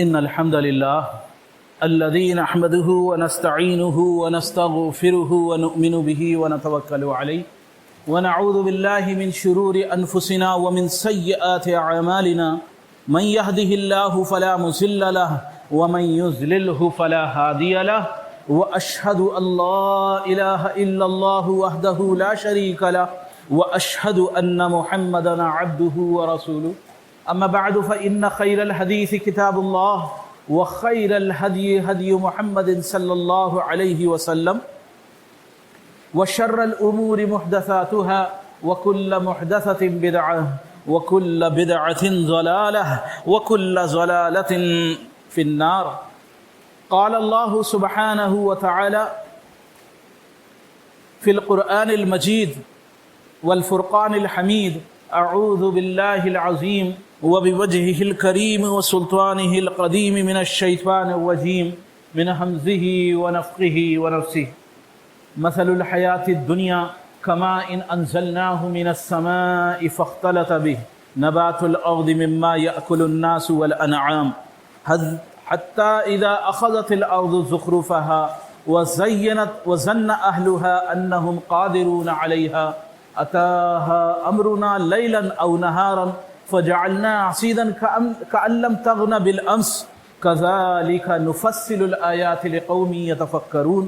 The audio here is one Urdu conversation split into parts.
إن الحمد لله الذي نحمده ونستعينه ونستغفره ونؤمن به ونتوكل عليه ونعوذ بالله من شرور أنفسنا ومن سيئات أعمالنا من يهده الله فلا مضل له ومن يضلله فلا هادي له وأشهد أن لا إله إلا الله وحده لا شريك له وأشهد أن محمدا عبده ورسوله أما بعد فإن خير الحديث كتاب الله وخير الهدي هدي محمد صلى الله عليه وسلم وشر الأمور محدثاتها وكل محدثة بدعة وكل بدعة ضلالة وكل ضلالة في النار. قال الله سبحانه وتعالى في القرآن المجيد والفرقان الحميد: أعوذ بالله العظيم وبوجهه الكريم وسلطانه القديم من الشيطان الرجيم من همزه ونفخه ونفسه. مثل الحياة الدنيا كماء أنزلناه من السماء فاختلط به نبات الأرض مما يأكل الناس والأنعام حتى إذا أخذت الأرض زخرفها وزينت وظن أهلها أنهم قادرون عليها أتاها أمرنا ليلا أو نهارا فجعلنا حصيدا كأن لم تغن بالأمس كذلك نفصل الآيات لقوم يتفكرون.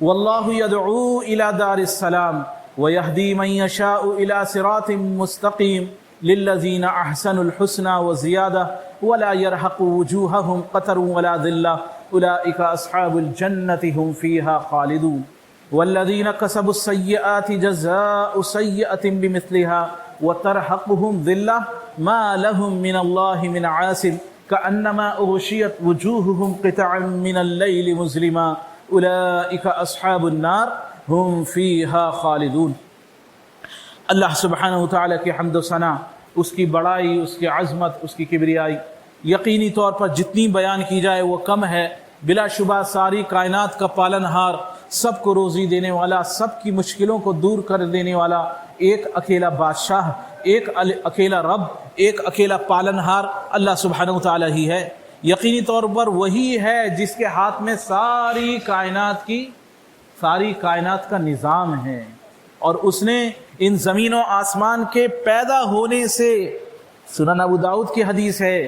والله يدعو إلى دار السلام ويهدي من يشاء إلى صراط مستقيم للذين أحسنوا الحسنى وزيادة ولا يرهق وجوههم قتر ولا ذلة أولئك أصحاب الجنة هم فيها خالدون. والذين كسبوا السيئات جزاء سيئة بمثلها وترهقهم ذلة ما لهم من الله من عاصم كأنما أغشيت وجوههم قطعا من الليل مظلما أولئك أصحاب النار هم فيها خالدون. اللہ سبحانہ وتعالی کی حمد و ثنا، اس کی بڑائی، اس کی عظمت، اس کی کبریائی یقینی طور پر جتنی بیان کی جائے وہ کم ہے. بلا شبہ ساری کائنات کا پالن ہار، سب کو روزی دینے والا، سب کی مشکلوں کو دور کر دینے والا ایک اکیلا بادشاہ، ایک اکیلا رب، ایک اکیلا پالن ہار اللہ سبحانہ وتعالی ہی ہے. یقینی طور پر وہی ہے جس کے ہاتھ میں ساری کائنات کا نظام ہے، اور اس نے ان زمین و آسمان کے پیدا ہونے سے، سنن ابو داؤد کی حدیث ہے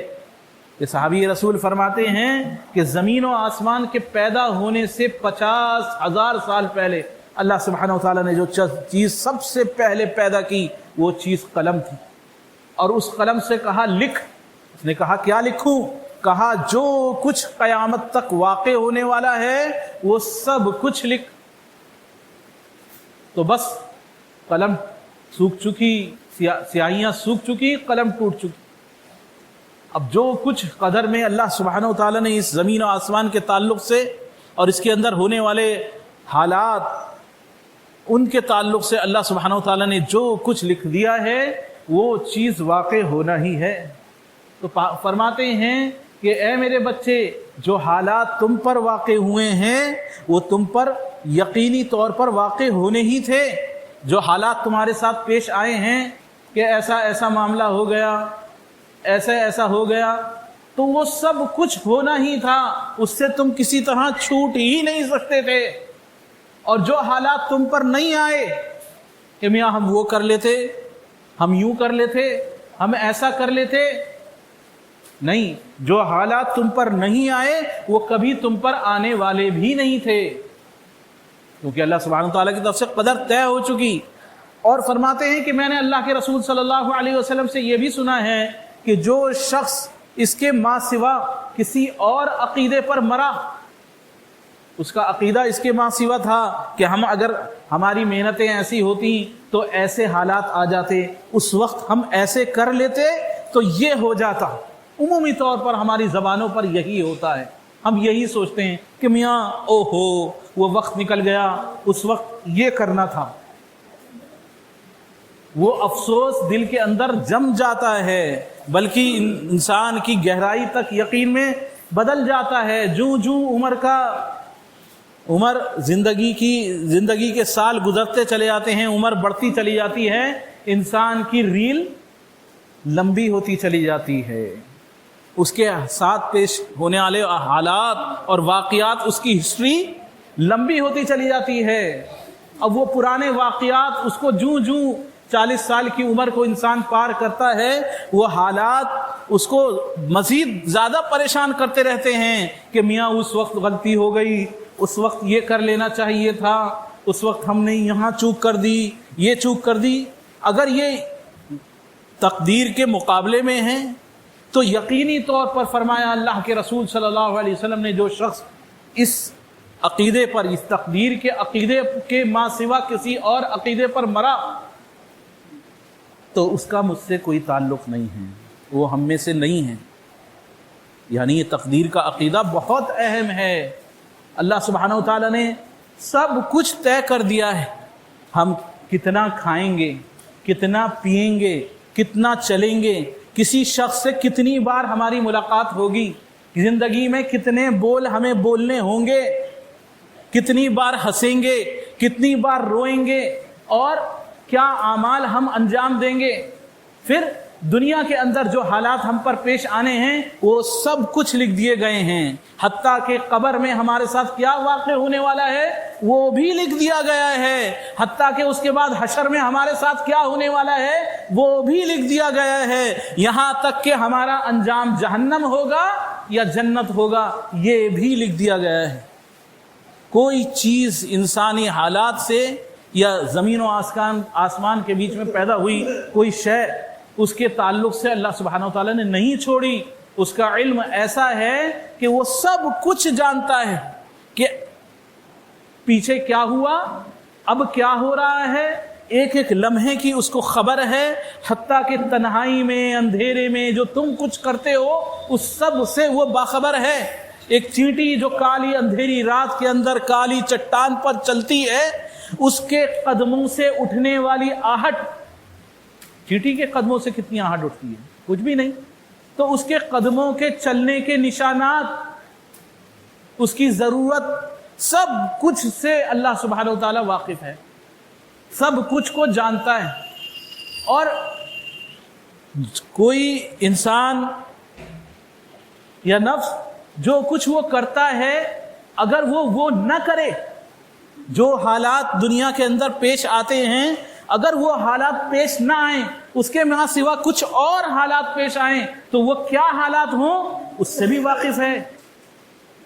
کہ صحابی رسول فرماتے ہیں کہ زمین و آسمان کے پیدا ہونے سے 50,000 سال پہلے اللہ سبحانہ وتعالی نے جو چیز سب سے پہلے پیدا کی وہ چیز قلم تھی، اور اس قلم سے کہا لکھ. اس نے کہا کیا لکھوں؟ کہا جو کچھ قیامت تک واقع ہونے والا ہے وہ سب کچھ لکھ. تو بس قلم سوکھ چکی، سیاہیاں سوکھ چکی، قلم ٹوٹ چکی. اب جو کچھ قدر میں اللہ سبحانہ وتعالی نے اس زمین و آسمان کے تعلق سے اور اس کے اندر ہونے والے حالات ان کے تعلق سے اللہ سبحانہ وتعالی نے جو کچھ لکھ دیا ہے وہ چیز واقع ہونا ہی ہے. تو فرماتے ہیں کہ اے میرے بچے، جو حالات تم پر واقع ہوئے ہیں وہ تم پر یقینی طور پر واقع ہونے ہی تھے. جو حالات تمہارے ساتھ پیش آئے ہیں کہ ایسا ایسا معاملہ ہو گیا، ایسا ہو گیا، تو وہ سب کچھ ہونا ہی تھا، اس سے تم کسی طرح چھوٹ ہی نہیں سکتے تھے. اور جو حالات تم پر نہیں آئے کہ میاں ہم وہ کر لیتے، ہم یوں کر لیتے، ہم ایسا کر لیتے، نہیں، جو حالات تم پر نہیں آئے وہ کبھی تم پر آنے والے بھی نہیں تھے، کیونکہ اللہ سبحانہ وتعالیٰ کی طرف سے قدر طے ہو چکی. اور فرماتے ہیں کہ میں نے اللہ کے رسول صلی اللہ علیہ وسلم سے یہ بھی سنا ہے کہ جو شخص اس کے ماں سوا کسی اور عقیدے پر مرا، اس کا عقیدہ اس کے ماں سوا تھا کہ ہم اگر ہماری محنتیں ایسی ہوتی تو ایسے حالات آ جاتے، اس وقت ہم ایسے کر لیتے تو یہ ہو جاتا. عمومی طور پر ہماری زبانوں پر یہی ہوتا ہے، ہم یہی سوچتے ہیں کہ میاں او ہو وہ وقت نکل گیا، اس وقت یہ کرنا تھا. وہ افسوس دل کے اندر جم جاتا ہے، بلکہ انسان کی گہرائی تک یقین میں بدل جاتا ہے. عمر زندگی کے سال گزرتے چلے جاتے ہیں، عمر بڑھتی چلی جاتی ہے، انسان کی ریل لمبی ہوتی چلی جاتی ہے. اس کے ساتھ پیش ہونے والے حالات اور واقعات، اس کی ہسٹری لمبی ہوتی چلی جاتی ہے۔ اب وہ پرانے واقعات اس کو جوں 40 سال کی عمر کو انسان پار کرتا ہے، وہ حالات اس کو مزید زیادہ پریشان کرتے رہتے ہیں کہ میاں اس وقت غلطی ہو گئی، اس وقت یہ کر لینا چاہیے تھا، اس وقت ہم نے یہاں چوک کر دی، یہ چوک کر دی۔ اگر یہ تقدیر کے مقابلے میں ہیں تو یقینی طور پر فرمایا اللہ کے رسول صلی اللہ علیہ وسلم نے، جو شخص اس عقیدے پر، اس تقدیر کے عقیدے کے ماں سوا کسی اور عقیدے پر مرا تو اس کا مجھ سے کوئی تعلق نہیں ہے، وہ ہم میں سے نہیں ہے۔ یعنی یہ تقدیر کا عقیدہ بہت اہم ہے۔ اللہ سبحانہ وتعالی نے سب کچھ طے کر دیا ہے، ہم کتنا کھائیں گے، کتنا پیئیں گے، کتنا چلیں گے، کسی شخص سے کتنی بار ہماری ملاقات ہوگی، زندگی میں کتنے بول ہمیں بولنے ہوں گے، کتنی بار ہنسیں گے، کتنی بار روئیں گے، اور کیا اعمال ہم انجام دیں گے۔ پھر دنیا کے اندر جو حالات ہم پر پیش آنے ہیں وہ سب کچھ لکھ دیے گئے ہیں، حتیٰ کہ قبر میں ہمارے ساتھ کیا واقع ہونے والا ہے وہ بھی لکھ دیا گیا ہے، حتیٰ کہ اس کے بعد حشر میں ہمارے ساتھ کیا ہونے والا ہے وہ بھی لکھ دیا گیا ہے، یہاں تک کہ ہمارا انجام جہنم ہوگا یا جنت ہوگا یہ بھی لکھ دیا گیا ہے۔ کوئی چیز انسانی حالات سے یا زمین و آسمان کے بیچ میں پیدا ہوئی کوئی شے، اس کے تعلق سے اللہ سبحانہ وتعالی نے نہیں چھوڑی۔ اس کا علم ایسا ہے کہ وہ سب کچھ جانتا ہے کہ پیچھے کیا ہوا، اب کیا ہو رہا ہے، ایک ایک لمحے کی اس کو خبر ہے، حتیٰ کہ تنہائی میں، اندھیرے میں جو تم کچھ کرتے ہو اس سب سے وہ باخبر ہے۔ ایک چینٹی جو کالی اندھیری رات کے اندر کالی چٹان پر چلتی ہے، اس کے قدموں سے اٹھنے والی آہٹ، چینٹی کے قدموں سے کتنی آہٹ اٹھتی ہے؟ کچھ بھی نہیں۔ تو اس کے قدموں کے چلنے کے نشانات، اس کی ضرورت، سب کچھ سے اللہ سبحانہ وتعالی واقف ہے، سب کچھ کو جانتا ہے۔ اور کوئی انسان یا نفس جو کچھ وہ کرتا ہے، اگر وہ نہ کرے، جو حالات دنیا کے اندر پیش آتے ہیں اگر وہ حالات پیش نہ آئیں، اس کے ماں سوا کچھ اور حالات پیش آئیں تو وہ کیا حالات ہوں اس سے بھی واقف ہے۔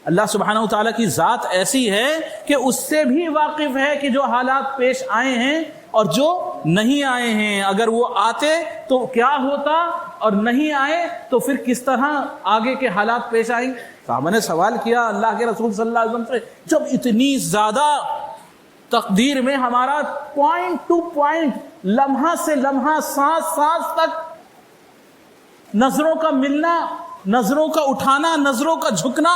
اللہ سبحانہ وتعالی کی ذات ایسی ہے کہ اس سے بھی واقف ہے کہ جو حالات پیش آئے ہیں اور جو نہیں آئے ہیں، اگر وہ آتے تو کیا ہوتا اور نہیں آئے تو پھر کس طرح آگے کے حالات پیش آئیں گے۔ صحابہ نے سوال کیا اللہ کے رسول صلی اللہ علیہ وسلم سے، جب اتنی زیادہ تقدیر میں ہمارا پوائنٹ ٹو پوائنٹ، لمحہ سے لمحہ، سانس سانس تک نظروں کا ملنا، نظروں کا اٹھانا، نظروں کا جھکنا،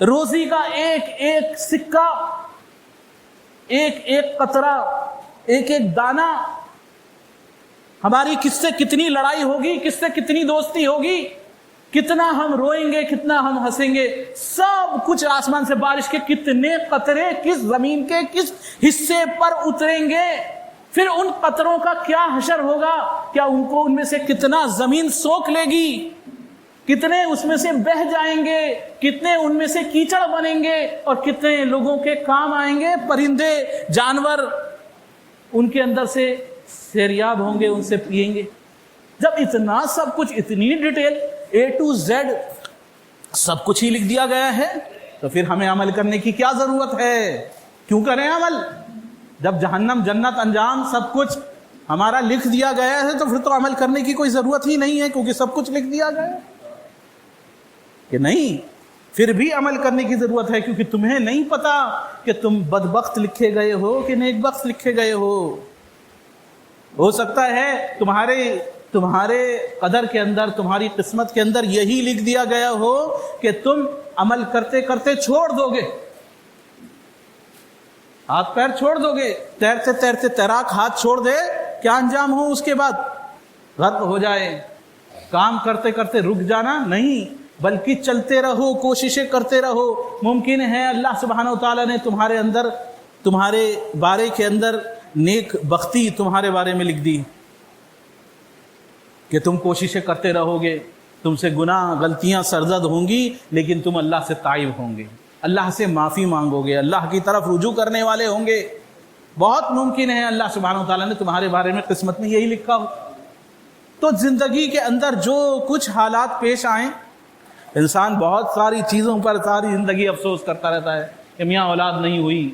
روزی کا ایک ایک سکہ، ایک ایک قطرہ، ایک ایک دانہ، ہماری کس سے کتنی لڑائی ہوگی، کس سے کتنی دوستی ہوگی، کتنا ہم روئیں گے، کتنا ہم ہنسیں گے، سب کچھ آسمان سے بارش کے کتنے قطرے کس زمین کے کس حصے پر اتریں گے، پھر ان قطروں کا کیا حشر ہوگا، کیا ان میں سے کتنا زمین سوکھ لے گی، کتنے اس میں سے بہہ جائیں گے، کتنے ان میں سے کیچڑ بنیں گے، اور کتنے لوگوں کے کام آئیں گے، پرندے جانور ان کے اندر سے سیریاب ہوں گے، ان سے پیئیں گے۔ جب اتنا سب کچھ، اتنی ڈیٹیل A to Z سب کچھ ہی لکھ دیا گیا ہے تو پھر ہمیں عمل کرنے کی کیا ضرورت ہے؟ کیوں کریں عمل؟ جب جہنم جنت انجام سب کچھ ہمارا لکھ دیا گیا ہے تو پھر تو عمل کرنے کی کوئی ضرورت ہی نہیں ہے، کیونکہ سب کچھ لکھ دیا گیا ہے کہ نہیں؟ پھر بھی عمل کرنے کی ضرورت ہے، کیونکہ تمہیں نہیں پتا کہ تم بدبخت لکھے گئے ہو کہ نیک بخت لکھے گئے ہو سکتا ہے تمہارے قدر کے اندر، تمہاری قسمت کے اندر یہی لکھ دیا گیا ہو کہ تم عمل کرتے کرتے چھوڑ دو گے، ہاتھ پیر چھوڑ دو گے، تیرتے تیرتے تیراک ہاتھ چھوڑ دے، کیا انجام ہو اس کے بعد؟ غرق ہو جائے۔ کام کرتے کرتے رک جانا نہیں، بلکہ چلتے رہو، کوششیں کرتے رہو۔ ممکن ہے اللہ سبحانہ وتعالی نے تمہارے بارے کے اندر نیک بختی تمہارے بارے میں لکھ دی کہ تم کوششیں کرتے رہو گے، تم سے گناہ غلطیاں سرزد ہوں گی، لیکن تم اللہ سے تائب ہوں گے، اللہ سے معافی مانگو گے، اللہ کی طرف رجوع کرنے والے ہوں گے۔ بہت ممکن ہے اللہ سبحانہ وتعالیٰ نے تمہارے بارے میں قسمت میں یہی لکھا ہو۔ تو زندگی کے اندر جو کچھ حالات پیش آئیں، انسان بہت ساری چیزوں پر ساری زندگی افسوس کرتا رہتا ہے کہ میاں اولاد نہیں ہوئی،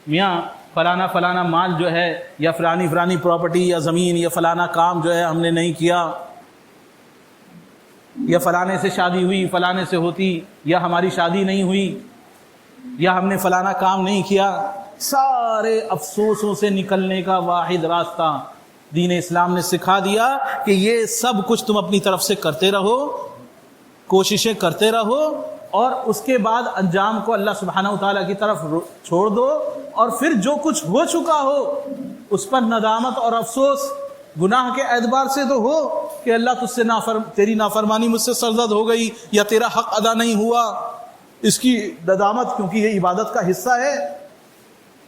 میاں فلانا مال جو ہے، یا فلانی پراپرٹی یا زمین یا فلانا کام جو ہے ہم نے نہیں کیا، یا فلانے سے شادی ہوئی فلانے سے ہوتی، یا ہماری شادی نہیں ہوئی، یا ہم نے فلانا کام نہیں کیا۔ سارے افسوسوں سے نکلنے کا واحد راستہ دین اسلام نے سکھا دیا کہ یہ سب کچھ تم اپنی طرف سے کرتے رہو، کوششیں کرتے رہو، اور اس کے بعد انجام کو اللہ سبحانہ وتعالیٰ کی طرف چھوڑ دو، اور پھر جو کچھ ہو چکا ہو اس پر ندامت اور افسوس گناہ کے اعتبار سے تو ہو کہ اللہ تجھ سے تیری نافرمانی مجھ سے سرزد ہو گئی، یا تیرا حق ادا نہیں ہوا، اس کی ندامت، کیونکہ یہ عبادت کا حصہ ہے۔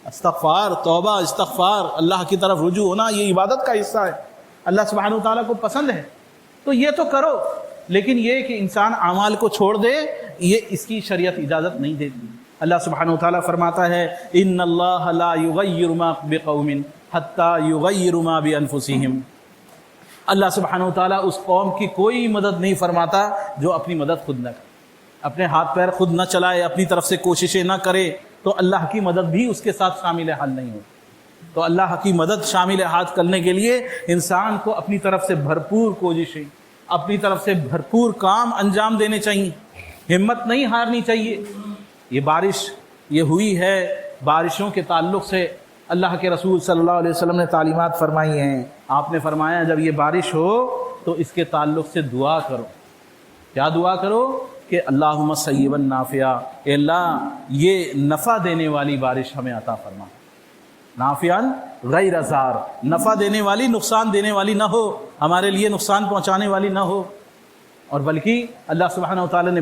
استغفار، توبہ، استغفار، اللہ کی طرف رجوع ہونا، یہ عبادت کا حصہ ہے، اللہ سبحانہ وتعالیٰ کو پسند ہے، تو یہ تو کرو۔ لیکن یہ کہ انسان اعمال کو چھوڑ دے، یہ اس کی شریعت اجازت نہیں دیتی۔ اللہ سبحانہ وتعالیٰ فرماتا ہے ان اللہ لا یغیر ما بقوم حتی یغیروا ما بانفسہم۔ اللہ سبحانہ وتعالیٰ اس قوم کی کوئی مدد نہیں فرماتا جو اپنی مدد خود نہ کرے، اپنے ہاتھ پیر خود نہ چلائے، اپنی طرف سے کوششیں نہ کرے، تو اللہ کی مدد بھی اس کے ساتھ شامل حال نہیں ہوتی۔ تو اللہ کی مدد شامل ہاتھ کرنے کے لیے انسان کو اپنی طرف سے بھرپور کوششیں، اپنی طرف سے بھرپور کام انجام دینے چاہیے، ہمت نہیں ہارنی چاہیے۔ یہ بارش یہ ہوئی ہے، بارشوں کے تعلق سے اللہ کے رسول صلی اللہ علیہ وسلم نے تعلیمات فرمائی ہیں۔ آپ نے فرمایا جب یہ بارش ہو تو اس کے تعلق سے دعا کرو۔ کیا دعا کرو؟ کہ اللہم صیبا نافعا، اے اللہ یہ نفع دینے والی بارش ہمیں عطا فرما، نافعا غیر ضار، نفع دینے والی، نقصان دینے والی نہ ہو، ہمارے لیے نقصان پہنچانے والی نہ ہو، اور بلکہ اللہ سبحانہ وتعالیٰ نے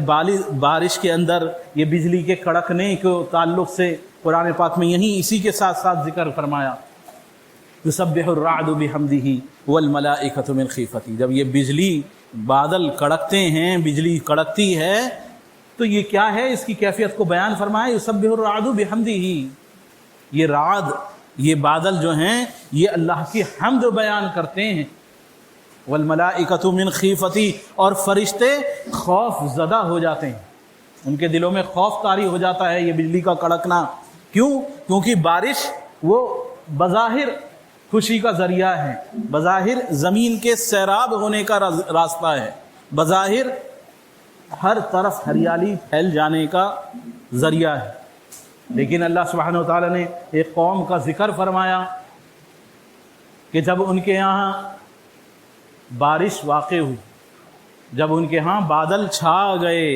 بارش کے اندر یہ بجلی کے کڑکنے کے تعلق سے قرآن پاک میں یہیں اسی کے ساتھ ساتھ ذکر فرمایا، یسبح الرعد بحمدہ والملائکۃ من خیفتہ۔ جب یہ بجلی بادل کڑکتے ہیں، بجلی کڑکتی ہے، تو یہ کیا ہے؟ اس کی کیفیت کو بیان فرمایا، یسبح الرعد بحمدہ۔ یہ رعد، یہ بادل جو ہیں یہ اللہ کی حمد بیان کرتے ہیں، والملائکۃ من خیفتہ، اور فرشتے خوف زدہ ہو جاتے ہیں، ان کے دلوں میں خوف طاری ہو جاتا ہے یہ بجلی کا کڑکنا۔ کیوں؟ کیونکہ بارش وہ بظاہر خوشی کا ذریعہ ہے، بظاہر زمین کے سیراب ہونے کا راستہ ہے، بظاہر ہر طرف ہریالی پھیل جانے کا ذریعہ ہے۔ لیکن اللہ سبحانہ وتعالیٰ نے ایک قوم کا ذکر فرمایا کہ جب ان کے یہاں بارش واقع ہوئی، جب ان کے ہاں بادل چھا گئے،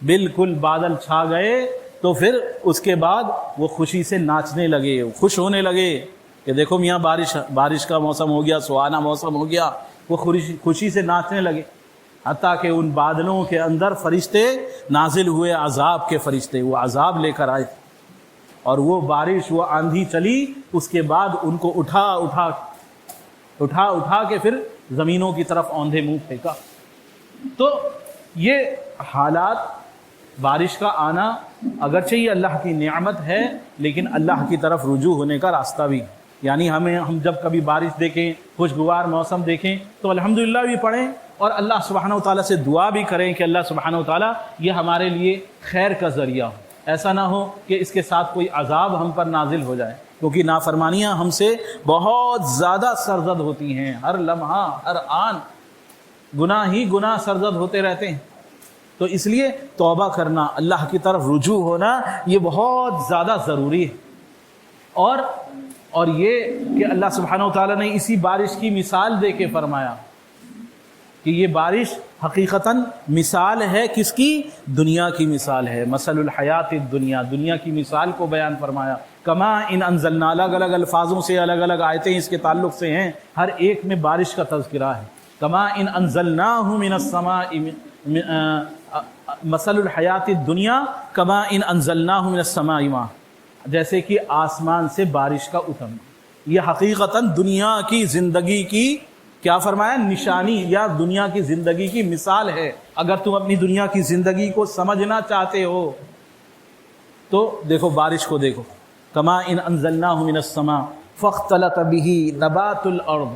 بالکل بادل چھا گئے، تو پھر اس کے بعد وہ خوشی سے ناچنے لگے، خوش ہونے لگے کہ دیکھو میاں بارش کا موسم ہو گیا، سہانا موسم ہو گیا، وہ خوشی سے ناچنے لگے۔ حتیٰ کہ ان بادلوں کے اندر فرشتے نازل ہوئے، عذاب کے فرشتے، وہ عذاب لے کر آئے، اور وہ بارش، وہ آندھی چلی، اس کے بعد ان کو اٹھا کے پھر زمینوں کی طرف اوندھے منہ پھینکا۔ تو یہ حالات، بارش کا آنا اگرچہ یہ اللہ کی نعمت ہے، لیکن اللہ کی طرف رجوع ہونے کا راستہ بھی، یعنی ہم جب کبھی بارش دیکھیں، خوشگوار موسم دیکھیں تو الحمدللہ بھی پڑھیں، اور اللہ سبحانہ وتعالیٰ سے دعا بھی کریں کہ اللہ سبحانہ وتعالیٰ یہ ہمارے لیے خیر کا ذریعہ ہو، ایسا نہ ہو کہ اس کے ساتھ کوئی عذاب ہم پر نازل ہو جائے، کیونکہ نافرمانیاں ہم سے بہت زیادہ سرزد ہوتی ہیں، ہر لمحہ ہر آن گناہ ہی گناہ سرزد ہوتے رہتے ہیں۔ تو اس لیے توبہ کرنا، اللہ کی طرف رجوع ہونا، یہ بہت زیادہ ضروری ہے۔ اور یہ کہ اللہ سبحانہ وتعالیٰ نے اسی بارش کی مثال دے کے فرمایا کہ یہ بارش حقیقتاً مثال ہے، کس کی؟ دنیا کی مثال ہے، مثل الحیات الدنیا، دنیا کی مثال کو بیان فرمایا۔ کما ان انزلنا، الگ الگ الفاظوں سے الگ الگ آیتیں اس کے تعلق سے ہیں، ہر ایک میں بارش کا تذکرہ ہے۔ کما ان انزلناہ من السماء، مثل الحیات الدنیا کما ان انزلناہ من السماء ماء، جیسے کہ آسمان سے بارش کا اترنا، یہ حقیقتاً دنیا کی زندگی کی کیا فرمایا؟ نشانی یا دنیا کی زندگی کی مثال ہے۔ اگر تم اپنی دنیا کی زندگی کو سمجھنا چاہتے ہو تو دیکھو بارش کو، دیکھو کما ان انزلناہ من السماء فاختلط به نبات الارض،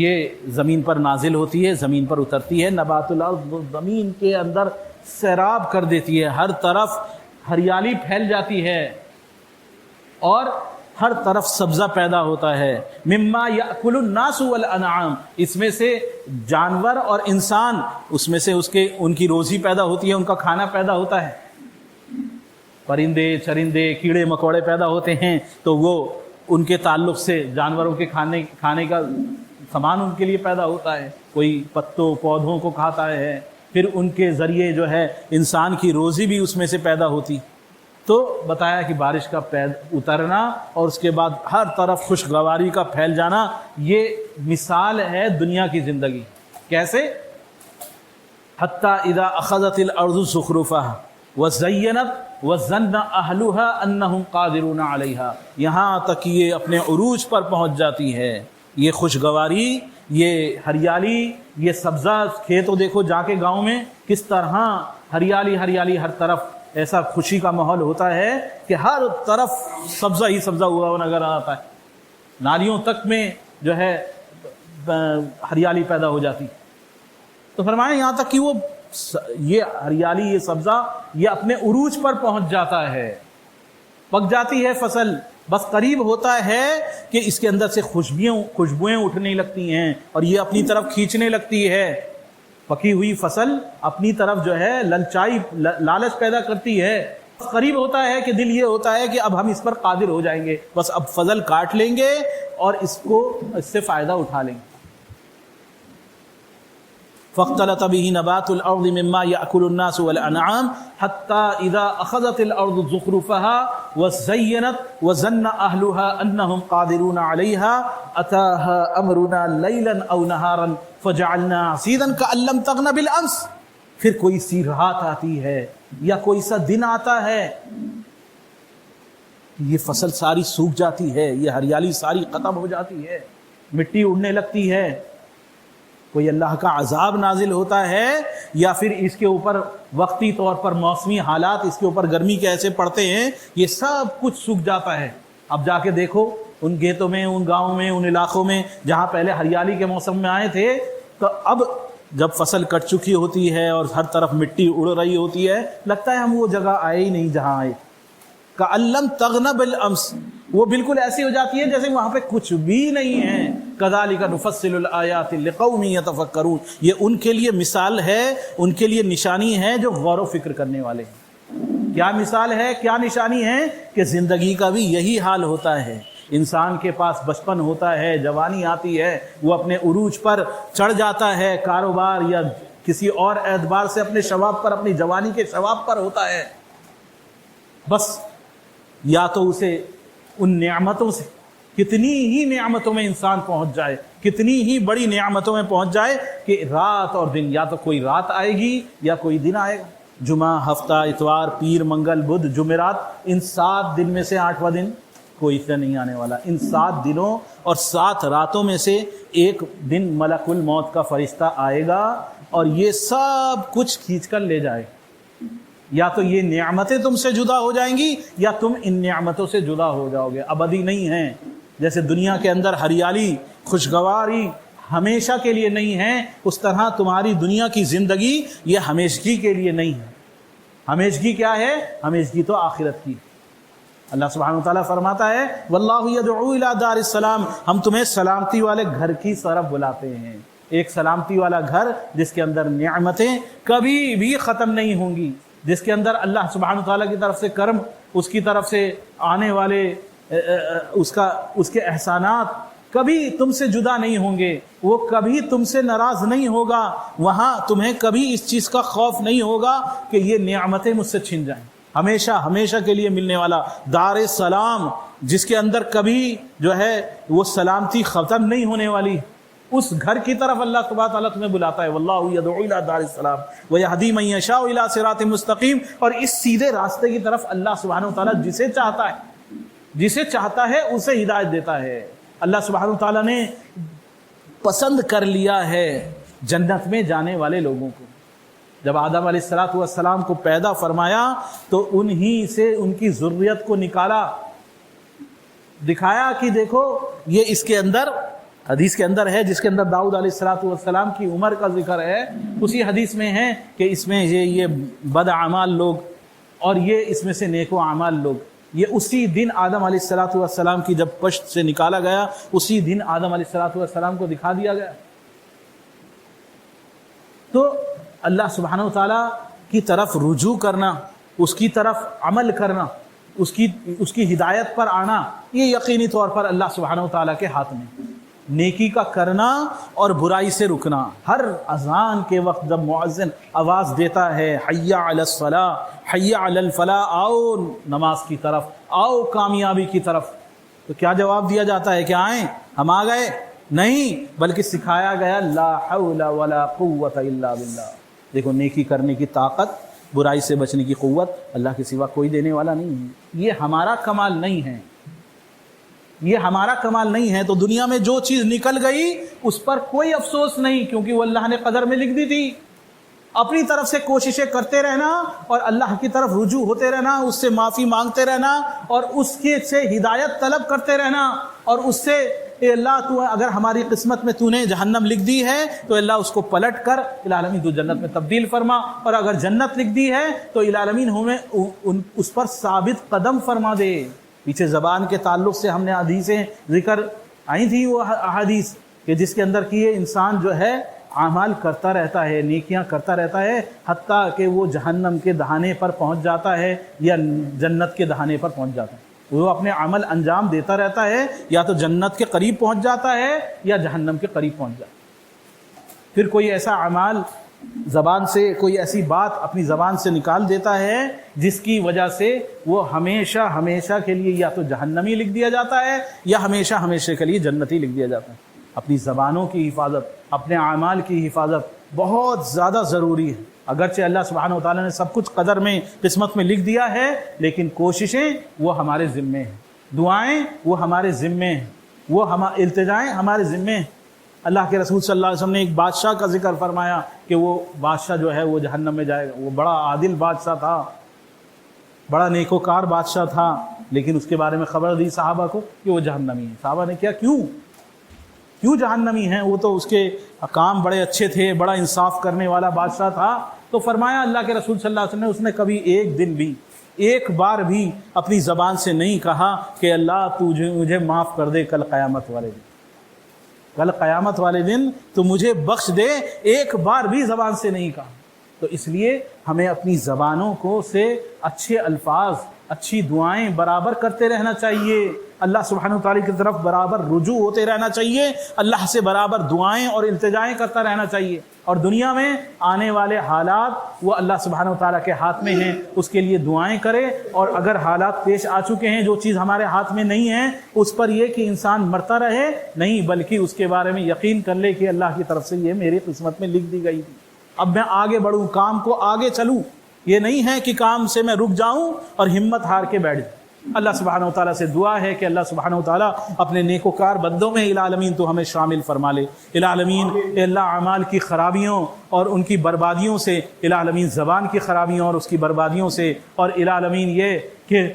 یہ زمین پر نازل ہوتی ہے، زمین پر اترتی ہے۔ نبات الارض زمین کے اندر سیراب کر دیتی ہے، ہر طرف ہریالی پھیل جاتی ہے اور ہر طرف سبزہ پیدا ہوتا ہے۔ مما یاکل الناس والانعام، اس میں سے جانور اور انسان، اس میں سے ان کی روزی پیدا ہوتی ہے، ان کا کھانا پیدا ہوتا ہے۔ پرندے چرندے کیڑے مکوڑے پیدا ہوتے ہیں تو وہ ان کے تعلق سے جانوروں کے کھانے کا سامان ان کے لیے پیدا ہوتا ہے، کوئی پتوں پودوں کو کھاتا ہے، پھر ان کے ذریعے جو ہے انسان کی روزی بھی اس میں سے پیدا ہوتی۔ تو بتایا کہ بارش کا اترنا اور اس کے بعد ہر طرف خوشگواری کا پھیل جانا، یہ مثال ہے دنیا کی زندگی۔ کیسے؟ حتی اذا اخذت الارض زخرفها وزینت وظن اہلها انہم قادرون علیہا، یہاں تک یہ اپنے عروج پر پہنچ جاتی ہے۔ یہ خوشگواری، یہ ہریالی، یہ سبزہ کھیتوں، دیکھو جا کے گاؤں میں کس طرح ہریالی ہریالی، ہر طرف ایسا خوشی کا ماحول ہوتا ہے کہ ہر طرف سبزہ ہی سبزہ ہوا نظر آتا ہے، نالیوں تک میں جو ہے ہریالی پیدا ہو جاتی۔ تو فرمایا یہاں تک کہ وہ یہ ہریالی، یہ سبزہ، یہ اپنے عروج پر پہنچ جاتا ہے، پک جاتی ہے فصل، بس قریب ہوتا ہے کہ اس کے اندر سے خوشبوئیں اٹھنے لگتی ہیں اور یہ اپنی طرف کھینچنے لگتی ہے۔ پکی ہوئی فصل اپنی طرف جو ہے لالچ پیدا کرتی ہے، قریب ہوتا ہے کہ دل یہ ہوتا ہے کہ اب ہم اس پر قادر ہو جائیں گے، بس اب فضل کاٹ لیں گے اور اس سے فائدہ اٹھا لیں گے۔ فاختلط به نبات الارض مما يأكل الناس والانعام حتى اذا اخذت الارض زخرفها وزينت وظن اهلها انهم قادرون عليها اتاها امرنا ليلا او نهارا فجعلنا حصيدا كأن لم تغن بالامس، پھر کوئی سی رات آتی ہے یا کوئی سا دن آتا ہے، یہ فصل ساری سوکھ جاتی ہے، یہ ہریالی ساری ختم ہو جاتی ہے، مٹی اڑنے لگتی ہے، کوئی اللہ کا عذاب نازل ہوتا ہے یا پھر اس کے اوپر وقتی طور پر موسمی حالات اس کے اوپر گرمی کے ایسے پڑتے ہیں، یہ سب کچھ سوکھ جاتا ہے۔ اب جا کے دیکھو ان کھیتوں میں، ان گاؤں میں، ان علاقوں میں جہاں پہلے ہریالی کے موسم میں آئے تھے، تو اب جب فصل کٹ چکی ہوتی ہے اور ہر طرف مٹی اڑ رہی ہوتی ہے، لگتا ہے ہم وہ جگہ آئے ہی نہیں جہاں آئے۔ کأن لم تغن بالامس، وہ بالکل ایسی ہو جاتی ہے جیسے وہاں پہ کچھ بھی نہیں ہے۔ کذالک نفصل الآیات لقوم یتفکرون، یہ ان کے لیے مثال ہے، ان کے لیے نشانی ہے جو غور و فکر کرنے والے ہیں۔ کیا مثال ہے، کیا نشانی ہے؟ کہ زندگی کا بھی یہی حال ہوتا ہے۔ انسان کے پاس بچپن ہوتا ہے، جوانی آتی ہے، وہ اپنے عروج پر چڑھ جاتا ہے، کاروبار یا کسی اور اعتبار سے اپنے شباب پر، اپنی جوانی کے شباب پر ہوتا ہے، بس یا تو اسے ان نعمتوں سے، کتنی ہی نعمتوں میں انسان پہنچ جائے، کتنی ہی بڑی نعمتوں میں پہنچ جائے کہ رات اور دن، یا تو کوئی رات آئے گی یا کوئی دن آئے گا۔ جمعہ، ہفتہ، اتوار، پیر، منگل، بدھ، جمعرات، ان 7 دن میں سے 8واں دن کوئی سے نہیں آنے والا۔ ان 7 دنوں اور 7 راتوں میں سے ایک دن ملک الموت کا فرشتہ آئے گا اور یہ سب کچھ کھینچ کر لے جائے۔ یا تو یہ نعمتیں تم سے جدا ہو جائیں گی یا تم ان نعمتوں سے جدا ہو جاؤ گے، ابدی نہیں ہیں۔ جیسے دنیا کے اندر ہریالی، خوشگواری ہمیشہ کے لیے نہیں ہے، اس طرح تمہاری دنیا کی زندگی یہ ہمیشگی کے لیے نہیں ہے۔ ہمیشگی کیا ہے؟ ہمیشگی تو آخرت کی۔ اللہ سبحانہ وتعالیٰ فرماتا ہے واللہ یدعو الی دار السلام، ہم تمہیں سلامتی والے گھر کی طرف بلاتے ہیں۔ ایک سلامتی والا گھر جس کے اندر نعمتیں کبھی بھی ختم نہیں ہوں گی، جس کے اندر اللہ سبحانہ وتعالیٰ کی طرف سے کرم، اس کی طرف سے آنے والے اس کے احسانات کبھی تم سے جدا نہیں ہوں گے، وہ کبھی تم سے ناراض نہیں ہوگا، وہاں تمہیں کبھی اس چیز کا خوف نہیں ہوگا کہ یہ نعمتیں مجھ سے چھن جائیں۔ ہمیشہ ہمیشہ کے لیے ملنے والا دار السلام، جس کے اندر کبھی جو ہے وہ سلامتی ختم نہیں ہونے والی، اس گھر کی طرف اللہ سبحانہ تعالیٰ تمہیں بلاتا ہے۔ واللہ یدعو الی دار السلام ویہدی من یشاء الی صراط مستقیم، اور اس سیدھے راستے کی طرف اللہ سبحانہ تعالیٰ جسے چاہتا ہے اسے ہدایت دیتا ہے۔ اللہ سبحانہ تعالیٰ نے پسند کر لیا ہے جنت میں جانے والے لوگوں کو۔ جب آدم علیہ السلام کو پیدا فرمایا تو انہی سے ان کی ذریت کو نکالا، دکھایا کہ دیکھو یہ اس کے اندر، حدیث کے اندر ہے جس کے اندر داؤد علیہ السلام کی عمر کا ذکر ہے، اسی حدیث میں ہے کہ اس میں یہ بد اعمال لوگ اور یہ اس میں سے نیک و اعمال لوگ، یہ اسی دن آدم علیہ السلام کی جب پشت سے نکالا گیا اسی دن آدم علیہ السلام کو دکھا دیا گیا۔ تو اللہ سبحانہ وتعالیٰ کی طرف رجوع کرنا، اس کی طرف عمل کرنا، اس کی ہدایت پر آنا، یہ یقینی طور پر اللہ سبحانہ وتعالیٰ کے ہاتھ میں۔ نیکی کا کرنا اور برائی سے رکنا، ہر اذان کے وقت جب مؤذن آواز دیتا ہے حی علی الصلاۃ حی علی الفلاح، آؤ نماز کی طرف، آؤ کامیابی کی طرف، تو کیا جواب دیا جاتا ہے کہ آئیں، ہم آ گئے؟ نہیں، بلکہ سکھایا گیا لا حول ولا قوت الا باللہ۔ دیکھو نیکی کرنے کی طاقت، برائی سے بچنے کی قوت اللہ کے سوا کوئی دینے والا نہیں ہے۔ یہ ہمارا کمال نہیں ہے، یہ ہمارا کمال نہیں ہے۔ تو دنیا میں جو چیز نکل گئی اس پر کوئی افسوس نہیں، کیونکہ وہ اللہ نے قدر میں لکھ دی تھی۔ اپنی طرف سے کوششیں کرتے رہنا اور اللہ کی طرف رجوع ہوتے رہنا، اس سے معافی مانگتے رہنا اور اس کے سے ہدایت طلب کرتے رہنا، اور اس سے اے اللہ تو اگر ہماری قسمت میں تو نے جہنم لکھ دی ہے تو اللہ اس کو پلٹ کر العالمین تو جنت میں تبدیل فرما، اور اگر جنت لکھ دی ہے تو العالمین ہمیں اس پر ثابت قدم فرما دے۔ پیچھے زبان کے تعلق سے ہم نے حدیثیں ذکر آئی تھی، وہ احادیث کہ جس کے اندر کی یہ انسان جو ہے اعمال کرتا رہتا ہے، نیکیاں کرتا رہتا ہے، حتیٰ کہ وہ جہنم کے دہانے پر پہنچ جاتا ہے یا جنت کے دہانے پر پہنچ جاتا ہے۔ وہ اپنے عمل انجام دیتا رہتا ہے، یا تو جنت کے قریب پہنچ جاتا ہے یا جہنم کے قریب پہنچ جاتا ہے۔ پھر کوئی ایسا عمل زبان سے، کوئی ایسی بات اپنی زبان سے نکال دیتا ہے جس کی وجہ سے وہ ہمیشہ ہمیشہ کے لیے یا تو جہنمی لکھ دیا جاتا ہے یا ہمیشہ ہمیشہ کے لیے جنتی لکھ دیا جاتا ہے۔ اپنی زبانوں کی حفاظت، اپنے اعمال کی حفاظت بہت زیادہ ضروری ہے۔ اگرچہ اللہ سبحانہ وتعالیٰ نے سب کچھ قدر میں، قسمت میں لکھ دیا ہے، لیکن کوششیں وہ ہمارے ذمے ہیں، دعائیں وہ ہمارے ذمے ہیں، وہ التجائیں ہمارے ذمے ہیں۔ اللہ کے رسول صلی اللہ علیہ وسلم نے ایک بادشاہ کا ذکر فرمایا کہ وہ بادشاہ جو ہے وہ جہنم میں جائے گا۔ وہ بڑا عادل بادشاہ تھا، بڑا نیکوکار بادشاہ تھا، لیکن اس کے بارے میں خبر دی صحابہ کو کہ وہ جہنمی ہے۔ صحابہ نے کیا، کیوں جہنمی ہیں؟ وہ تو اس کے کام بڑے اچھے تھے، بڑا انصاف کرنے والا بادشاہ تھا۔ تو فرمایا اللہ کے رسول صلی اللہ علیہ وسلم نے، اس نے کبھی ایک دن بھی، ایک بار بھی اپنی زبان سے نہیں کہا کہ اللہ تو مجھے معاف کر دے کل قیامت والے دن، کل قیامت والے دن تو مجھے بخش دے، ایک بار بھی زبان سے نہیں کہا۔ تو اس لیے ہمیں اپنی زبانوں کو سے اچھے الفاظ، اچھی دعائیں برابر کرتے رہنا چاہیے، اللہ سبحانہ وتعالی کی طرف برابر رجوع ہوتے رہنا چاہیے، اللہ سے برابر دعائیں اور التجائیں کرتا رہنا چاہیے۔ اور دنیا میں آنے والے حالات وہ اللہ سبحانہ وتعالی کے ہاتھ میں ہیں، اس کے لیے دعائیں کرے، اور اگر حالات پیش آ چکے ہیں جو چیز ہمارے ہاتھ میں نہیں ہے، اس پر یہ کہ انسان مرتا رہے نہیں، بلکہ اس کے بارے میں یقین کر لے کہ اللہ کی طرف سے یہ میری قسمت میں لکھ دی گئی تھی، اب میں آگے بڑھوں، کام کو آگے چلوں۔ یہ نہیں ہے کہ کام سے میں رک جاؤں اور ہمت ہار کے بیٹھ جاؤں۔ اللہ سبحانہ وتعالیٰ سے دعا ہے کہ اللہ سبحانہ وتعالیٰ اپنے نیکوکار بندوں میں العالمین تو ہمیں شامل فرما لے۔ العالمین اے اللہ اعمال کی خرابیوں اور ان کی بربادیوں سے، العالمین زبان کی خرابیوں اور اس کی بربادیوں سے، اور العالمین یہ کہ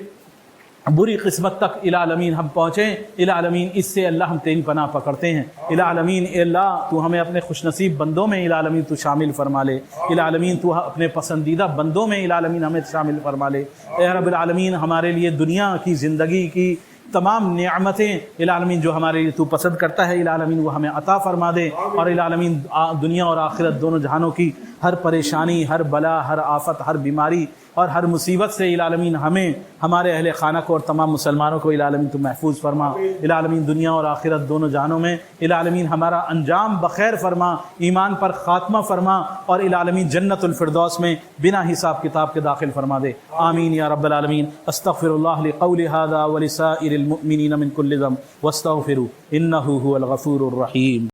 بری قسمت تک العالمین ہم پہنچیں، العالمین اس سے اللہ ہم تیری پناہ پکڑتے ہیں۔ العالمین اے اللہ تو ہمیں اپنے خوش نصیب بندوں میں العالمین تو شامل فرما لے، العالمین تو اپنے پسندیدہ بندوں میں العالمین ہمیں شامل فرما لے۔ اے رب العالمین ہمارے لیے دنیا کی زندگی کی تمام نعمتیں العالمین جو ہمارے لیے تو پسند کرتا ہے العالمین وہ ہمیں عطا فرما دے، اور العالمین دنیا اور آخرت دونوں جہانوں کی ہر پریشانی، ہر بلا، ہر آفت، ہر بیماری اور ہر مصیبت سے العالمین ہمیں، ہمارے اہل خانہ کو اور تمام مسلمانوں کو العالمین تو محفوظ فرما۔ العالمین دنیا اور آخرت دونوں جہانوں میں العالمین ہمارا انجام بخیر فرما، ایمان پر خاتمہ فرما، اور العالمین جنت الفردوس میں بنا حساب کتاب کے داخل فرما دے۔ آمین یا رب العالمین۔ استغفر اللہ لقولی ھذا ولسائر المؤمنین من کل ذنب واستغفروا انہ ھو الغفور الرحیم۔